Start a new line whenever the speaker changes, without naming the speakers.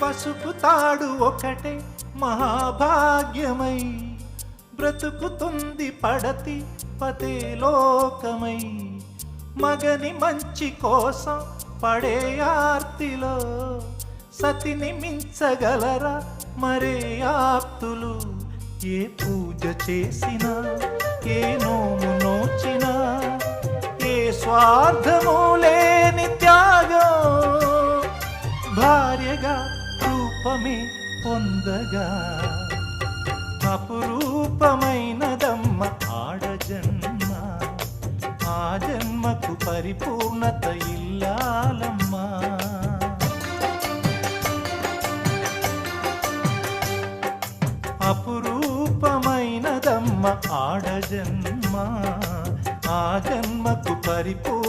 పసుపు తాడు ఒకటే మహాభాగ్యమై బ్రతుకుతుంది పడతి పతే లోకమై. మగని మంచి కోసం పడే ఆర్తిలో సతిని మించగలరా మరే ఆప్తులు. ఏ పూజ చేసినా ఏ నోము నోచినా ఏ స్వార్థము లేని త్యాగం భార్యగా రూపమే పొందగా. అపురూపమైనదమ్మ ఆడజన్మ, ఆ జన్మకు పరిపూర్ణత ఇల్లాలమ్మా. అపురూపమైనదమ్మ ఆడజన్మ, ఆ జన్మకు పరిపూర్ణత